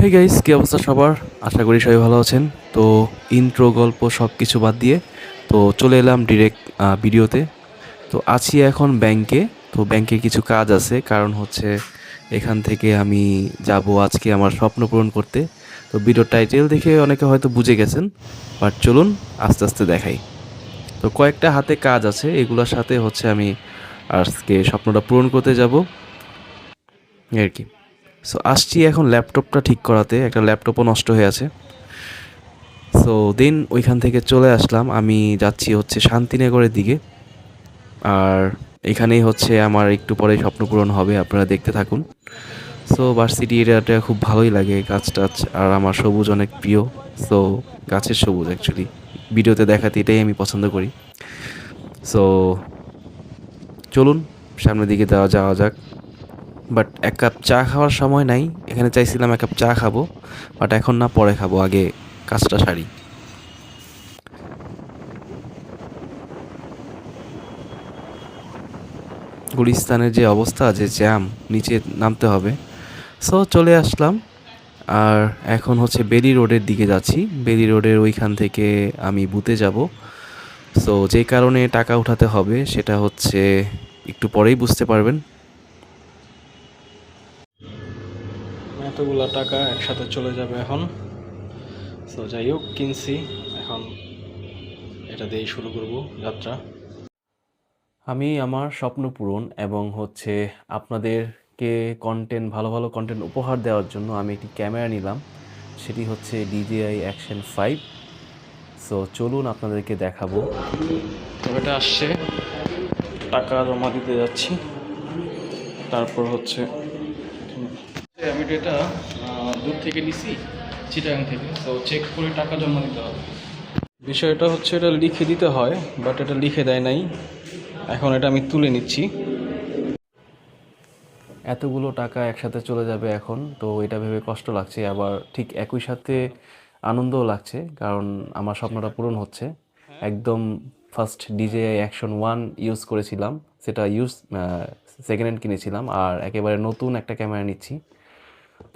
Hey guys, কী অবস্থা সবার? আশা করি সবাই ভালো আছেন। তো ইন্ট্রো গল্প সব কিছু বাদ দিয়ে তো চলে এলাম ডিরেক্ট ভিডিওতে। তো আছি এখন ব্যাংকে। তো ব্যাংকে কিছু কাজ আছে, কারণ হচ্ছে এখান থেকে আমি যাব আজকে আমার স্বপ্ন পূরণ করতে। তো ভিডিওর টাইটেল দেখে অনেকে হয়তো বুঝে গেছেন, বাট চলুন আস্তে আস্তে দেখাই। তো কয়েকটা হাতে কাজ আছে, এগুলোর সাথে হচ্ছে আমি আজকে স্বপ্নটা পূরণ করতে যাব আর কি। সো আসছি এখন ল্যাপটপটা ঠিক করাতে, একটা ল্যাপটপও নষ্ট হয়ে আছে। সো দেন ওইখান থেকে চলে আসলাম, আমি যাচ্ছি হচ্ছে শান্তিনগরের দিকে। আর এখানেই হচ্ছে আমার একটু পরে স্বপ্ন পূরণ হবে, আপনারা দেখতে থাকুন। সো ভার্সিটি এরিয়াটা খুব ভালোই লাগে, গাছ টাছ, আর আমার সবুজ অনেক প্রিয়। সো গাছের সবুজ অ্যাকচুয়ালি ভিডিওতে দেখাতে এটাই আমি পছন্দ করি। সো চলুন সামনের দিকে যাওয়া যাক। বাট এক কাপ চা খাওয়ার সময় নাই, এখানে চাইছিলাম এক কাপ চা খাবো, বাট এখন না, পরে খাবো, আগে কাজটা সারি। গুলিস্তানের যে অবস্থা, যে জ্যাম, নিচে নামতে হবে। সো চলে আসলাম। আর এখন হচ্ছে বেলি রোডের দিকে যাচ্ছি, বেলি রোডের ওইখান থেকে আমি বুথে যাব। সো যে কারণে টাকা উঠাতে হবে সেটা হচ্ছে একটু পরেই বুঝতে পারবেন। এতগুলা টাকা একসাথে চলে যাবে এখন। সো যাই হোক, কিনছি, এখন এটা দিয়েই শুরু করব যাত্রা। আমি আমার স্বপ্ন পূরণ এবং হচ্ছে আপনাদেরকে ভালো ভালো কন্টেন্ট উপহার দেওয়ার জন্য আমি একটি ক্যামেরা নিলাম, সেটি হচ্ছে DJI Action 5। সো চলুন আপনাদেরকে দেখাবো। তো এটা আসছে, টাকা জমা দিতে যাচ্ছি, তারপর হচ্ছে আমি তো এটা দূর থেকে নিছি, চিটাগাং থেকে। তো চেক করে টাকা জমা দিতে হবে। বিষয়টা হচ্ছে এটা লিখে দিতে হয়, বাট এটা লিখে দেয় নাই, এখন এটা আমি তুলে নিচ্ছি। এতগুলো টাকা একসাথে চলে যাবে এখন, তো এটা ভেবে কষ্ট লাগছে, আবার ঠিক একই সাথে আনন্দও লাগছে, কারণ আমার স্বপ্নটা পূরণ হচ্ছে। একদম ফার্স্ট DJI Action 1 ইউজ করেছিলাম, সেটা সেকেন্ড হ্যান্ড কিনেছিলাম, আর একেবারে নতুন একটা ক্যামেরা নিচ্ছি।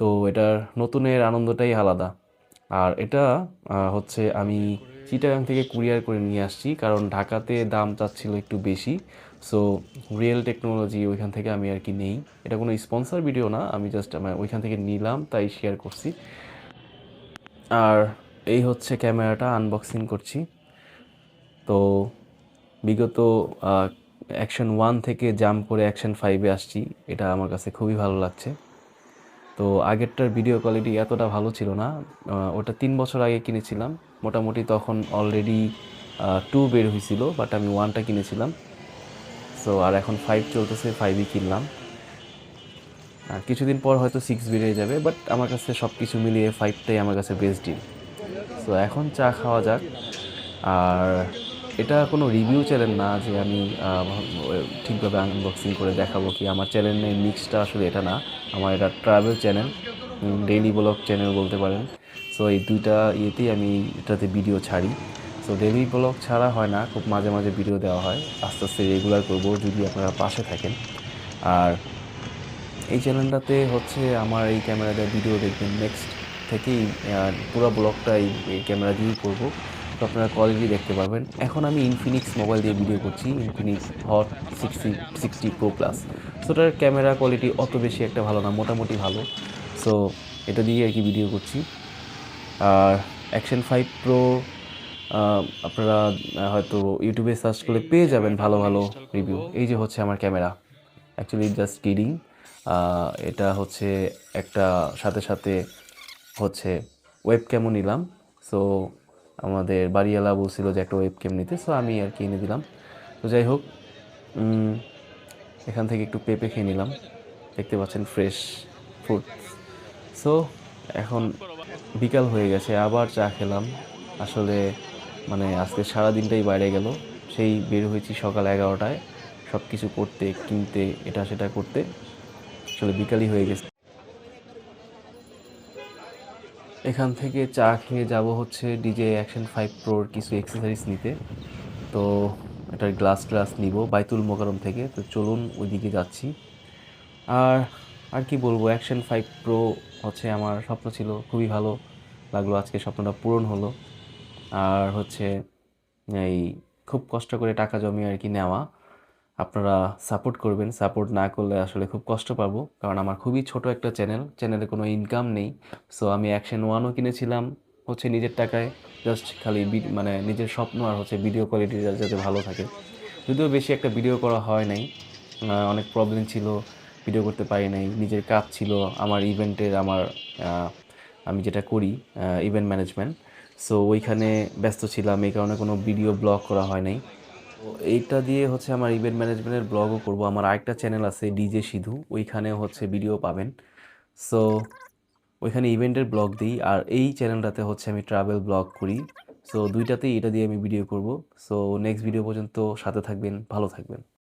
তো এটার নতুনের আনন্দটাই আলাদা। আর এটা হচ্ছে আমি চিটাগাং থেকে কুরিয়ার করে নিয়ে আসছি, কারণ ঢাকাতে দাম চাচ্ছিল একটু বেশি। সো রিয়েল টেকনোলজি ওইখান থেকে আমি আর কি নেই। এটা কোনো স্পন্সর ভিডিও না, আমি জাস্ট ওইখান থেকে নিলাম তাই শেয়ার করছি। আর এই হচ্ছে ক্যামেরাটা আনবক্সিং করছি। তো বিগত অ্যাকশন 1 থেকে জাম্প করে অ্যাকশন 5-এ আসছি, এটা আমার কাছে খুবই ভালো লাগছে। তো আগেরটার ভিডিও কোয়ালিটি এতটা ভালো ছিল না, ওটা 3 বছর আগে কিনেছিলাম, মোটামুটি তখন অলরেডি 2 বের হয়েছিল, বাট আমি 1টা কিনেছিলাম। সো আর এখন 5 চলতেছে, 5ই কিনলাম। আর কিছুদিন পর হয়তো 6 বেরিয়ে যাবে, বাট আমার কাছে সব কিছু মিলিয়ে 5টাই আমার কাছে বেস্ট ডিল। সো এখন চা খাওয়া যাক। আর এটা কোনো রিভিউ চ্যানেল না যে আমি ঠিকভাবে আনবক্সিং করে দেখাবো কি, আমার চ্যানেলের মিক্সটা আসলে এটা না। আমার এটা travel channel, daily blog channel বলতে পারেন। সো এই দুইটা ইয়েতেই আমি এটাতে ভিডিও ছাড়ি। সো ডেইলি ব্লগ ছাড়া হয় না, খুব মাঝে মাঝে ভিডিও দেওয়া হয়, আস্তে আস্তে রেগুলার করবো যদি আপনারা পাশে থাকেন। আর এই চ্যানেলটাতে হচ্ছে আমার এই ক্যামেরা দিয়ে ভিডিও দেখবেন, নেক্সট থেকেই পুরো ব্লগটা এই ক্যামেরা দিয়েই করবো। তো আপনারা কোয়ালিটি দেখতে পারবেন। এখন আমি ইনফিনিক্স মোবাইল দিয়ে ভিডিও করছি, Infinix hot 60 pro plus. So ওটার ক্যামেরা কোয়ালিটি অত বেশি একটা ভালো না, মোটামুটি ভালো। সো এটা দিয়ে আর কি ভিডিও করছি। আর অ্যাকশন 5 প্রো আপনারা হয়তো ইউটিউবে সার্চ করলে পেয়ে যাবেন ভালো ভালো রিভিউ। এই যে হচ্ছে আমার ক্যামেরা, অ্যাকচুয়ালি জাস্ট কিডিং। এটা হচ্ছে একটা সাথে সাথে হচ্ছে ওয়েব ক্যামও নিলাম। সো আমাদের বাড়িওয়ালা বলছিল যে একটা ওয়েব ক্যাম নিতে, সো আমি আর কি এনে দিলাম। তো যাই হোক, এখান থেকে একটু পেঁপে খেয়ে নিলাম, দেখতে পাচ্ছেন ফ্রেশ ফ্রুট। সো এখন বিকাল হয়ে গেছে, আবার চা খেলাম। আসলে মানে আজকে সারাদিনটাই বাইরে গেল, সেই বের হয়েছি সকাল 11টায়, সব কিছু করতে, কিনতে, এটা সেটা করতে আসলে বিকালই হয়ে গেছে। এখান থেকে চা খেয়ে যাব হচ্ছে DJI Action 5 প্রোর কিছু অ্যাক্সেসরিজ নিতে। তো এটার গ্লাস নিব বাইতুল মোকাররম থেকে। তো চলুন ওইদিকে যাচ্ছি। আর আর কি বলবো, অ্যাকশন 5 প্রো হচ্ছে আমার স্বপ্ন ছিল, খুবই ভালো লাগলো আজকে স্বপ্নটা পূরণ হলো। আর হচ্ছে এই খুব কষ্ট করে টাকা জমিয়ে আর কি নেওয়া। আপনারা সাপোর্ট করবেন, সাপোর্ট না করলে আসলে খুব কষ্ট পাবো, কারণ আমার খুবই ছোট একটা চ্যানেলে কোনো ইনকাম নেই। সো আমি অ্যাকশন 1ও কিনেছিলাম হচ্ছে নিজের টাকায়, জাস্ট খালি মানে নিজের স্বপ্ন আর হচ্ছে ভিডিও কোয়ালিটি যাতে ভালো থাকে। যদিও বেশি একটা ভিডিও করা হয় নাই, অনেক প্রবলেম ছিল, ভিডিও করতে পারি নাই, নিজের কাজ ছিল আমার ইভেন্টের, আহ, আমি যেটা করি ইভেন্ট ম্যানেজমেন্ট। সো ওইখানে ব্যস্ত ছিলাম, এই কারণে কোনো ভিডিও ব্লগ করা হয় নাই। তো এইটা দিয়ে হচ্ছে আমার ইভেন্ট ম্যানেজমেন্টের ব্লগও করব। আমার আরেকটা চ্যানেল আছে ডিজে সিধু, ওইখানে হচ্ছে ভিডিও পাবেন। সো ওইখানে ইভেন্টের ব্লগ দিই, আর এই চ্যানেলটাতে হচ্ছে আমি ট্রাভেল ব্লগ করি। সো দুইটাতেই এটা দিয়ে আমি ভিডিও করব। সো নেক্সট ভিডিও পর্যন্ত সাথে থাকবেন, ভালো থাকবেন।